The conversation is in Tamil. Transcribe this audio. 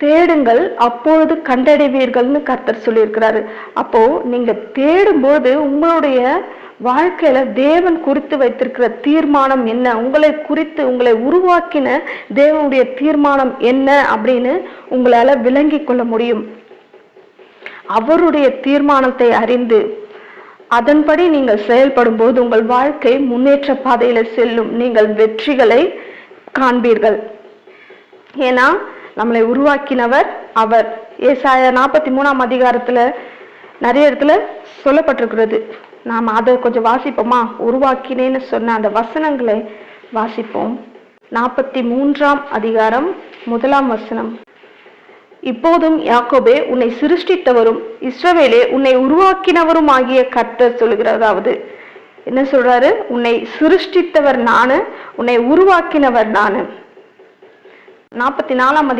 தேடுங்கள் அப்பொழுது கண்டடைவீர்கள்னு கர்த்தர் சொல்லியிருக்கிறாரு. அப்போ நீங்க தேடும்போது உங்களுடைய வாழ்க்கையில தேவன் குறித்து வைத்திருக்கிற தீர்மானம் என்ன, உங்களை குறித்து உங்களை உருவாக்கின தேவனுடைய தீர்மானம் என்ன அப்படின்னு உங்களால விளங்கி கொள்ள முடியும். அவருடைய தீர்மானத்தை அறிந்து அதன்படி நீங்கள் செயல்படும் போது உங்கள் வாழ்க்கை முன்னேற்ற பாதையில செல்லும். நீங்கள் வெற்றிகளை காண்பீர்கள். ஏன்னா நம்மளை உருவாக்கினவர் அவர். ஏசாயா 43 அதிகாரத்துல நிறைய இடத்துல சொல்லப்பட்டிருக்கிறது. நாம் அதை கொஞ்சம் வாசிப்போமா? உருவாக்கினேன்னு சொன்ன அந்த வசனங்களை வாசிப்போம். 43 அதிகாரம் 1 வசனம். இப்போதும் யாக்கோபே உன்னை சிருஷ்டித்தவரும் இஸ்ரவேலே உன்னை உருவாக்கினவரும் ஆகிய கர்த்தர் சொல்கிறார். அதாவது என்ன சொல்றாரு? உன்னை சிருஷ்டித்தவர் நானு, உன்னை உருவாக்கினவர் நானு. 44 அதிகாரம்